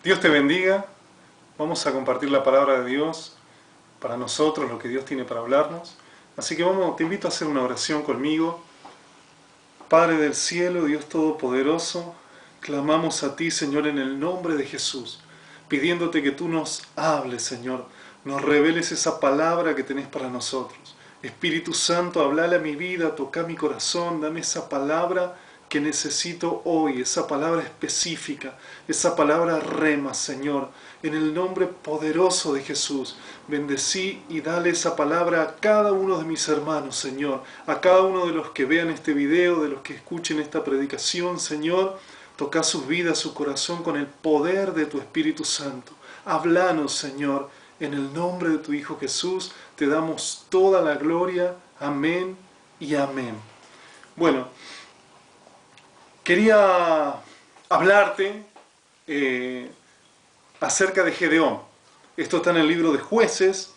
Dios te bendiga. Vamos a compartir la palabra de Dios para nosotros, lo que Dios tiene para hablarnos. Así que te invito a hacer una oración conmigo. Padre del cielo, Dios Todopoderoso, clamamos a ti, Señor, en el nombre de Jesús, pidiéndote que tú nos hables, Señor, nos reveles esa palabra que tenés para nosotros. Espíritu Santo, hablale a mi vida, toca mi corazón, dame esa palabra que necesito hoy, esa palabra específica, esa palabra rema, Señor, en el nombre poderoso de Jesús. Bendecí y dale esa palabra a cada uno de mis hermanos, Señor, a cada uno de los que vean este video, de los que escuchen esta predicación, Señor. Toca sus vidas, su corazón con el poder de tu Espíritu Santo. Háblanos, Señor, en el nombre de tu Hijo Jesús. Te damos toda la gloria. Amén y amén. Bueno, quería hablarte acerca de Gedeón. Esto está en el libro de Jueces,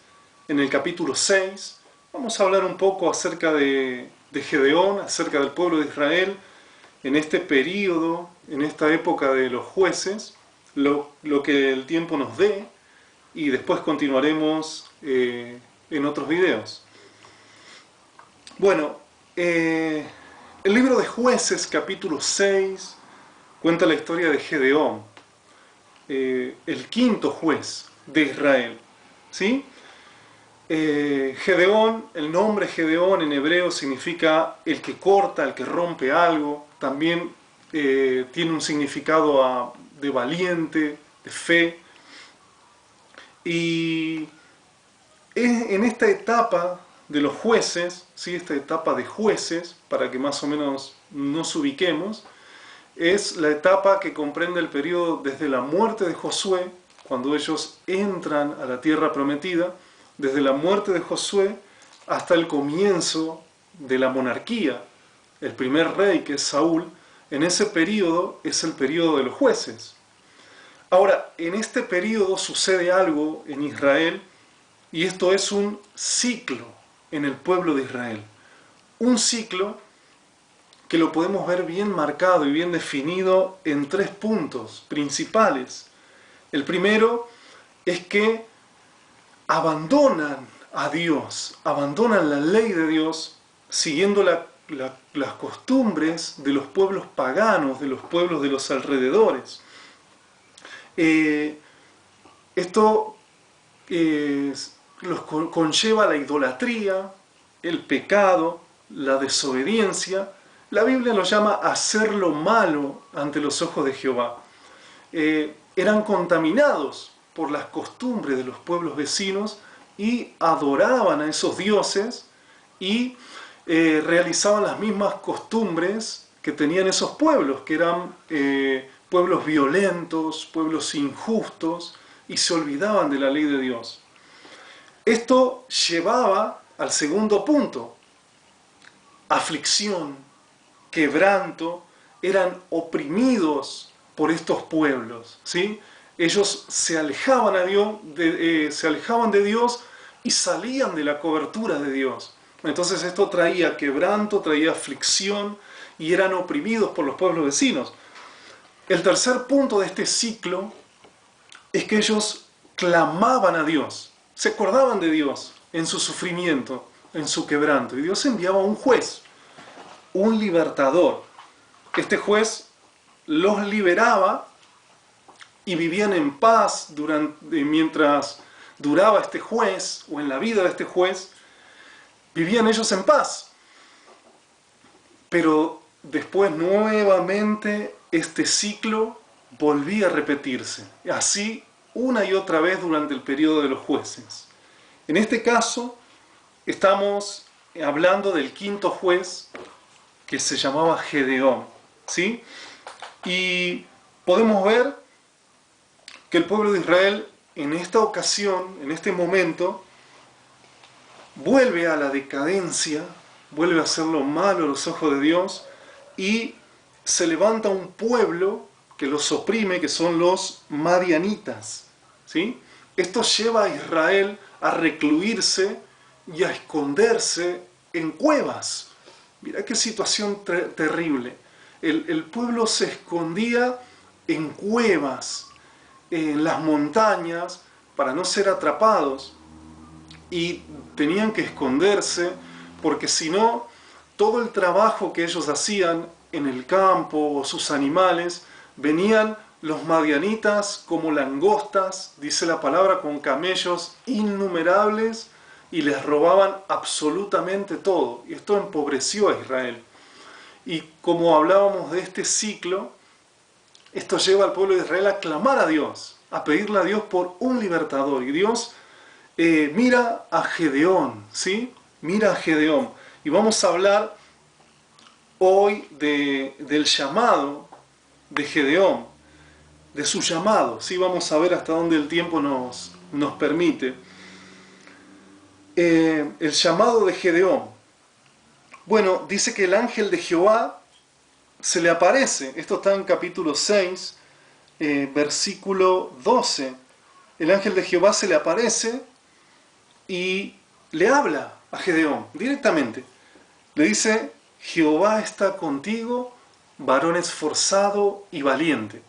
en el capítulo 6. Vamos a hablar un poco acerca de Gedeón, acerca del pueblo de Israel, en este período, en esta época de los jueces, lo que el tiempo nos dé, y después continuaremos en otros videos. Bueno, el libro de Jueces, capítulo 6, cuenta la historia de Gedeón, el quinto juez de Israel. ¿Sí? Gedeón, el nombre Gedeón en hebreo significa el que corta, el que rompe algo. También tiene un significado de valiente, de fe. Y en esta etapa de los jueces, ¿sí? Esta etapa de jueces, para que más o menos nos ubiquemos, es la etapa que comprende el periodo desde la muerte de Josué, cuando ellos entran a la tierra prometida, desde la muerte de Josué hasta el comienzo de la monarquía, el primer rey, que es Saúl. En ese periodo es el periodo de los jueces. Ahora, en este periodo sucede algo en Israel, y esto es un ciclo en el pueblo de Israel. Un ciclo que lo podemos ver bien marcado y bien definido en 3 puntos principales. El primero es que abandonan a Dios, abandonan la ley de Dios, siguiendo las costumbres de los pueblos paganos, de los pueblos de los alrededores. Esto los conlleva la idolatría, el pecado, la desobediencia. La Biblia lo llama hacer lo malo ante los ojos de Jehová. Eran contaminados por las costumbres de los pueblos vecinos y adoraban a esos dioses y realizaban las mismas costumbres que tenían esos pueblos, que eran pueblos violentos, pueblos injustos, y se olvidaban de la ley de Dios. Esto llevaba al segundo punto: aflicción, quebranto. Eran oprimidos por estos pueblos, ¿sí? Ellos se alejaban de Dios y salían de la cobertura de Dios. Entonces esto traía quebranto, traía aflicción, y eran oprimidos por los pueblos vecinos. El tercer punto de este ciclo es que ellos clamaban a Dios, se acordaban de Dios en su sufrimiento, en su quebranto, y Dios enviaba un juez, un libertador. Este juez los liberaba y vivían en paz mientras duraba este juez, o en la vida de este juez, vivían ellos en paz. Pero después nuevamente este ciclo volvía a repetirse, así una y otra vez durante el periodo de los jueces. En este caso estamos hablando del quinto juez, que se llamaba Gedeón, ¿sí? Y podemos ver que el pueblo de Israel en esta ocasión, en este momento, vuelve a la decadencia, vuelve a hacer lo malo a los ojos de Dios, y se levanta un pueblo que los oprime, que son los madianitas, ¿sí? Esto lleva a Israel a recluirse y a esconderse en cuevas. Mira qué situación terrible. El pueblo se escondía en cuevas, en las montañas para no ser atrapados y tenían que esconderse porque si no, todo el trabajo que ellos hacían en el campo o sus animales, venían los madianitas como langostas, dice la palabra, con camellos innumerables y les robaban absolutamente todo. Y esto empobreció a Israel. Y como hablábamos de este ciclo, esto lleva al pueblo de Israel a clamar a Dios, a pedirle a Dios por un libertador. Y Dios mira a Gedeón, ¿sí? Mira a Gedeón. Y vamos a hablar hoy del llamado de Gedeón, de su llamado, ¿sí? Vamos a ver hasta dónde el tiempo nos permite. El llamado de Gedeón. Bueno, dice que el ángel de Jehová se le aparece. Esto está en capítulo 6, versículo 12. El ángel de Jehová se le aparece y le habla a Gedeón directamente. Le dice: Jehová está contigo, varón esforzado y valiente.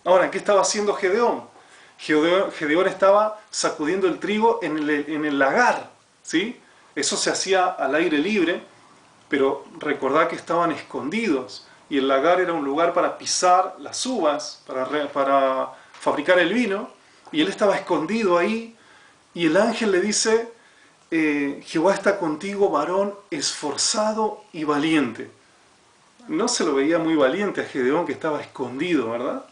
Ahora, ¿qué estaba haciendo Gedeón? Gedeón estaba sacudiendo el trigo en el lagar, ¿sí? Eso se hacía al aire libre, pero recordad que estaban escondidos, y el lagar era un lugar para pisar las uvas, para fabricar el vino, y él estaba escondido ahí, y el ángel le dice: Jehová está contigo, varón esforzado y valiente. No se lo veía muy valiente a Gedeón, que estaba escondido, ¿verdad?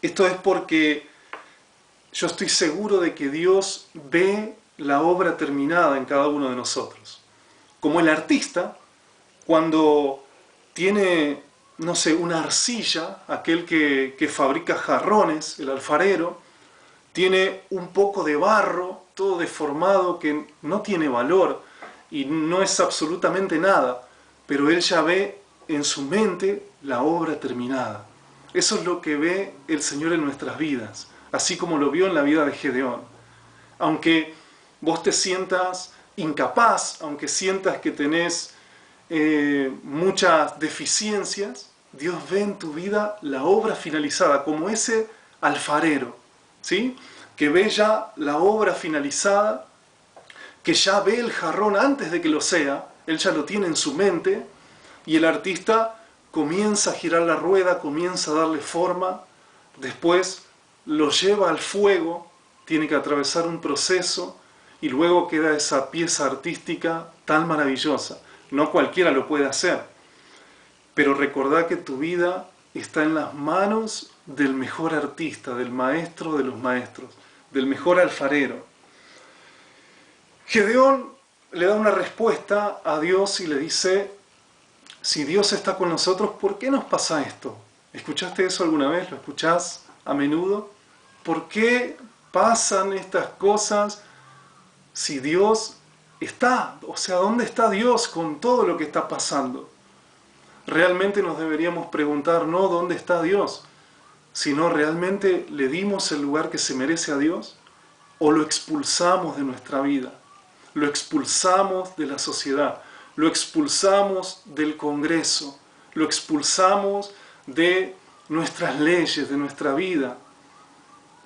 Esto es porque yo estoy seguro de que Dios ve la obra terminada en cada uno de nosotros. Como el artista, cuando tiene, no sé, una arcilla, aquel que fabrica jarrones, el alfarero, tiene un poco de barro, todo deformado, que no tiene valor y no es absolutamente nada, pero él ya ve en su mente la obra terminada. Eso es lo que ve el Señor en nuestras vidas, así como lo vio en la vida de Gedeón. Aunque vos te sientas incapaz, aunque sientas que tenés muchas deficiencias, Dios ve en tu vida la obra finalizada, como ese alfarero, ¿sí? Que ve ya la obra finalizada, que ya ve el jarrón antes de que lo sea, él ya lo tiene en su mente, y el artista comienza a girar la rueda, comienza a darle forma, después lo lleva al fuego, tiene que atravesar un proceso, y luego queda esa pieza artística tan maravillosa. No cualquiera lo puede hacer, pero recordá que tu vida está en las manos del mejor artista, del maestro de los maestros, del mejor alfarero. Gedeón le da una respuesta a Dios y le dice: si Dios está con nosotros, ¿por qué nos pasa esto? ¿Escuchaste eso alguna vez? ¿Lo escuchás a menudo? ¿Por qué pasan estas cosas si Dios está? O sea, ¿dónde está Dios con todo lo que está pasando? Realmente nos deberíamos preguntar, no ¿dónde está Dios?, sino ¿realmente le dimos el lugar que se merece a Dios? ¿O lo expulsamos de nuestra vida? Lo expulsamos de la sociedad, lo expulsamos del Congreso, lo expulsamos de nuestras leyes, de nuestra vida.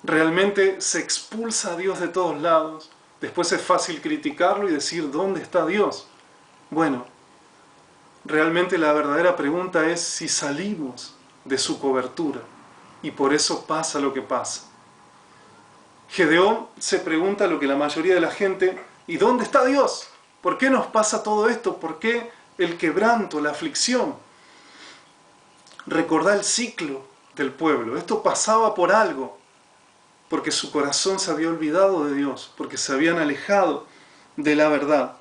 Realmente se expulsa a Dios de todos lados. Después es fácil criticarlo y decir, ¿dónde está Dios? Bueno, realmente la verdadera pregunta es si salimos de su cobertura, y por eso pasa lo que pasa. Gedeón se pregunta lo que la mayoría de la gente: ¿y dónde está Dios? ¿Por qué nos pasa todo esto? ¿Por qué el quebranto, la aflicción? Recordá el ciclo del pueblo. Esto pasaba por algo, porque su corazón se había olvidado de Dios, porque se habían alejado de la verdad.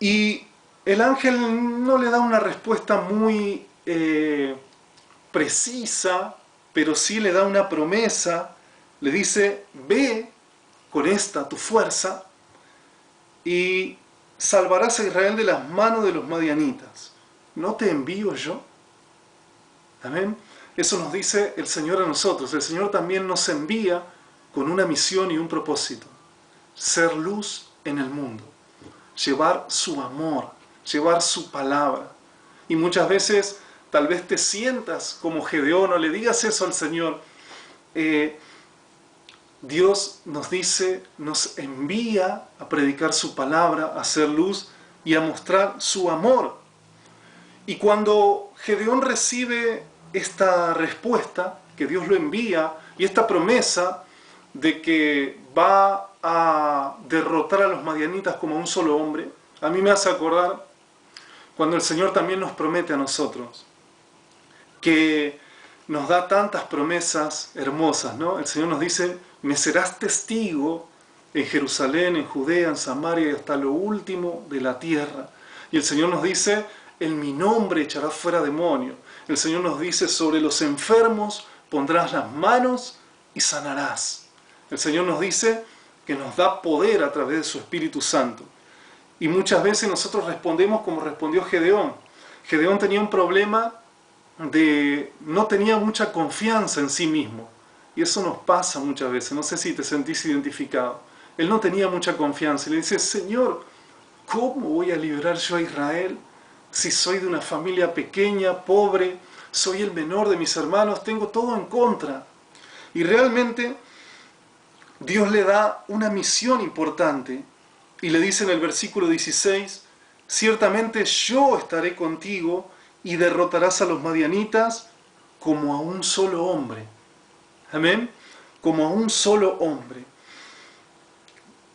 Y el ángel no le da una respuesta muy precisa, pero sí le da una promesa. Le dice: ve con esta tu fuerza y salvarás a Israel de las manos de los madianitas. ¿No te envío yo? Amén. Eso nos dice el Señor a nosotros. El Señor también nos envía con una misión y un propósito: ser luz en el mundo, llevar su amor, llevar su palabra. Y muchas veces tal vez te sientas como Gedeón o le digas eso al Señor, Dios nos dice, nos envía a predicar su palabra, a hacer luz y a mostrar su amor. Y cuando Gedeón recibe esta respuesta, que Dios lo envía, y esta promesa de que va a derrotar a los madianitas como un solo hombre, a mí me hace acordar cuando el Señor también nos promete a nosotros, que nos da tantas promesas hermosas, ¿no? El Señor nos dice, me serás testigo en Jerusalén, en Judea, en Samaria y hasta lo último de la tierra. Y el Señor nos dice, en mi nombre echarás fuera demonios. El Señor nos dice, sobre los enfermos pondrás las manos y sanarás. El Señor nos dice que nos da poder a través de su Espíritu Santo. Y muchas veces nosotros respondemos como respondió Gedeón. Gedeón tenía un problema no tenía mucha confianza en sí mismo. Y eso nos pasa muchas veces. No sé si te sentís identificado. Él no tenía mucha confianza. Y le dice, Señor, ¿cómo voy a liberar yo a Israel si soy de una familia pequeña, pobre, soy el menor de mis hermanos, tengo todo en contra? Y realmente Dios le da una misión importante y le dice en el versículo 16, ciertamente yo estaré contigo y derrotarás a los madianitas como a un solo hombre. Amén. Como a un solo hombre.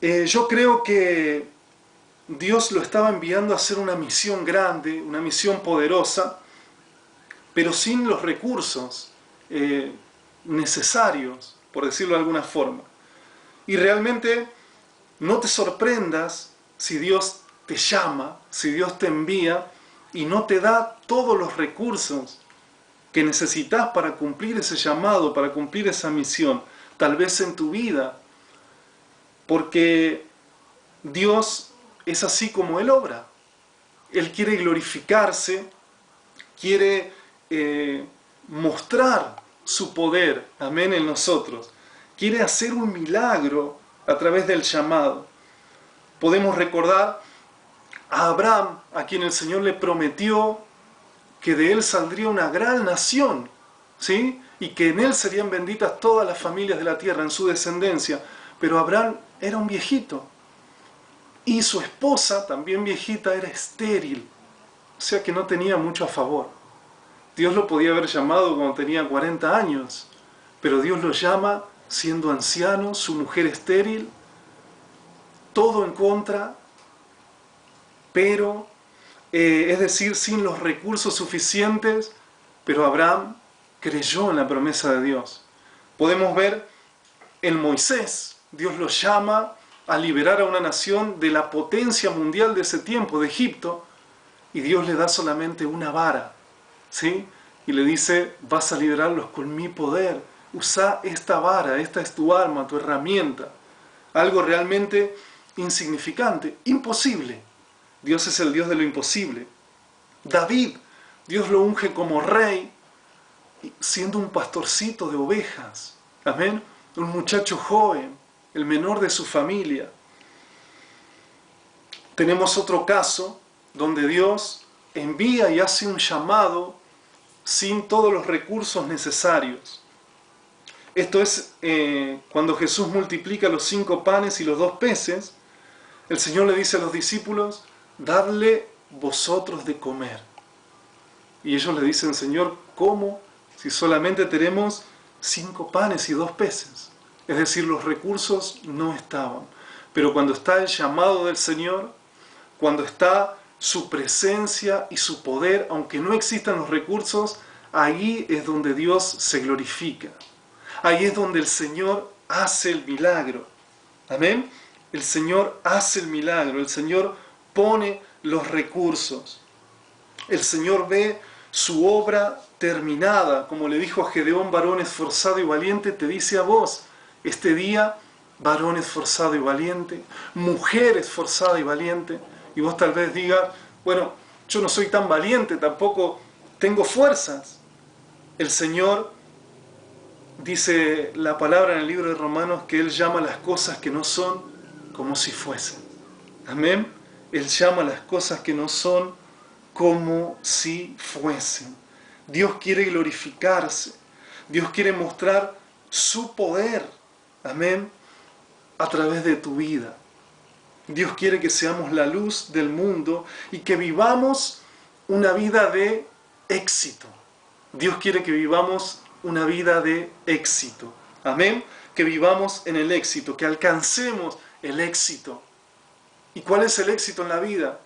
Yo creo que Dios lo estaba enviando a hacer una misión grande, una misión poderosa, pero sin los recursos necesarios, por decirlo de alguna forma. Y realmente no te sorprendas si Dios te llama, si Dios te envía y no te da todos los recursos que necesitas para cumplir ese llamado, para cumplir esa misión, tal vez en tu vida, porque Dios es así como Él obra. Él quiere glorificarse, quiere mostrar su poder, amén, en nosotros. Quiere hacer un milagro a través del llamado. Podemos recordar a Abraham, a quien el Señor le prometió que de él saldría una gran nación, ¿sí? Y que en él serían benditas todas las familias de la tierra, en su descendencia. Pero Abraham era un viejito. Y su esposa, también viejita, era estéril. O sea que no tenía mucho a favor. Dios lo podía haber llamado cuando tenía 40 años. Pero Dios lo llama siendo anciano, su mujer estéril, todo en contra, pero, es decir, sin los recursos suficientes, pero Abraham creyó en la promesa de Dios. Podemos ver en Moisés, Dios lo llama a liberar a una nación de la potencia mundial de ese tiempo, de Egipto, y Dios le da solamente una vara, ¿sí? Y le dice, vas a liberarlos con mi poder, usa esta vara, esta es tu arma, tu herramienta. Algo realmente insignificante, imposible. Dios es el Dios de lo imposible. David, Dios lo unge como rey, siendo un pastorcito de ovejas. Amén. Un muchacho joven, el menor de su familia. Tenemos otro caso donde Dios envía y hace un llamado sin todos los recursos necesarios. Esto es cuando Jesús multiplica los 5 panes y los 2 peces, el Señor le dice a los discípulos, dadle vosotros de comer. Y ellos le dicen, Señor, ¿cómo? Si solamente tenemos 5 panes y 2 peces. Es decir, los recursos no estaban. Pero cuando está el llamado del Señor, cuando está su presencia y su poder, aunque no existan los recursos, ahí es donde Dios se glorifica. Ahí es donde el Señor hace el milagro. Amén. El Señor hace el milagro. El Señor pone los recursos. El Señor ve su obra terminada. Como le dijo a Gedeón, varón esforzado y valiente, te dice a vos, este día, varón esforzado y valiente, mujer esforzada y valiente. Y vos tal vez digas, bueno, yo no soy tan valiente, tampoco tengo fuerzas. El Señor dice la palabra en el libro de Romanos que Él llama las cosas que no son como si fuesen. Amén. Él llama las cosas que no son como si fuesen. Dios quiere glorificarse. Dios quiere mostrar su poder, amén, a través de tu vida. Dios quiere que seamos la luz del mundo y que vivamos una vida de éxito. Dios quiere que vivamos una vida de éxito. Amén. Que vivamos en el éxito, que alcancemos el éxito. ¿Y cuál es el éxito en la vida?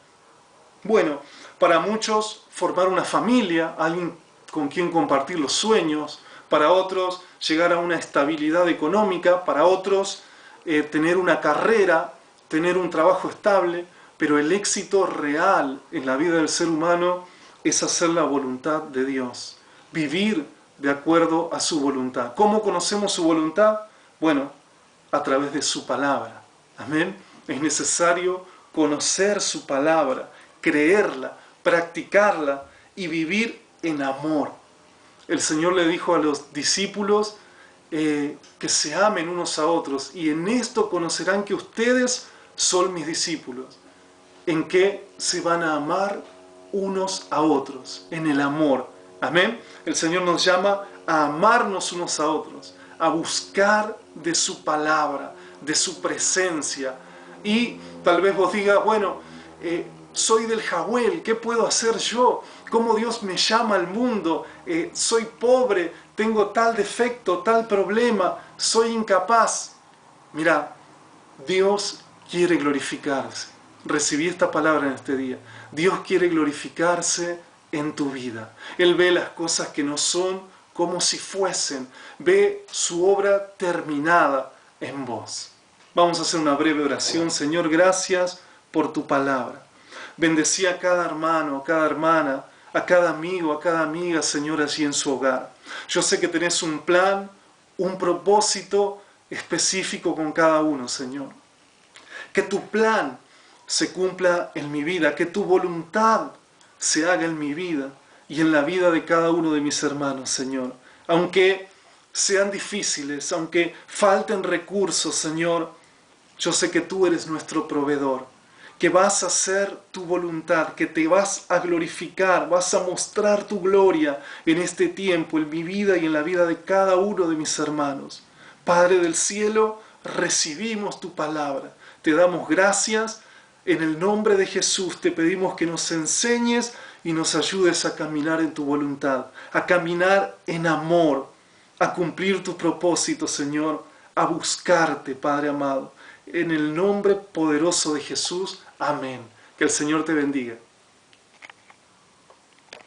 Bueno, para muchos formar una familia, alguien con quien compartir los sueños, para otros llegar a una estabilidad económica, para otros tener una carrera, tener un trabajo estable, pero el éxito real en la vida del ser humano es hacer la voluntad de Dios, vivir de acuerdo a su voluntad. ¿Cómo conocemos su voluntad? Bueno, a través de su palabra. Amén. Es necesario conocer su palabra, creerla, practicarla y vivir en amor. El Señor le dijo a los discípulos que se amen unos a otros, y en esto conocerán que ustedes son mis discípulos, en que se van a amar unos a otros, en el amor. Amén. El Señor nos llama a amarnos unos a otros, a buscar de su palabra, de su presencia. Y tal vez vos digas, bueno, soy del Jawel, ¿qué puedo hacer yo? ¿Cómo Dios me llama al mundo? Soy pobre, tengo tal defecto, tal problema, soy incapaz. Mira, Dios quiere glorificarse. Recibí esta palabra en este día. Dios quiere glorificarse en tu vida. Él ve las cosas que no son como si fuesen. Ve su obra terminada en vos. Vamos a hacer una breve oración. Señor, gracias por tu palabra. Bendecí a cada hermano, a cada hermana, a cada amigo, a cada amiga, Señor, allí en su hogar. Yo sé que tenés un plan, un propósito específico con cada uno, Señor. Que tu plan se cumpla en mi vida, que tu voluntad se haga en mi vida y en la vida de cada uno de mis hermanos, Señor. Aunque sean difíciles, aunque falten recursos, Señor, yo sé que tú eres nuestro proveedor, que vas a hacer tu voluntad, que te vas a glorificar, vas a mostrar tu gloria en este tiempo, en mi vida y en la vida de cada uno de mis hermanos. Padre del cielo, recibimos tu palabra, te damos gracias, en el nombre de Jesús te pedimos que nos enseñes y nos ayudes a caminar en tu voluntad, a caminar en amor, a cumplir tus propósitos, Señor, a buscarte, Padre amado. En el nombre poderoso de Jesús, amén. Que el Señor te bendiga.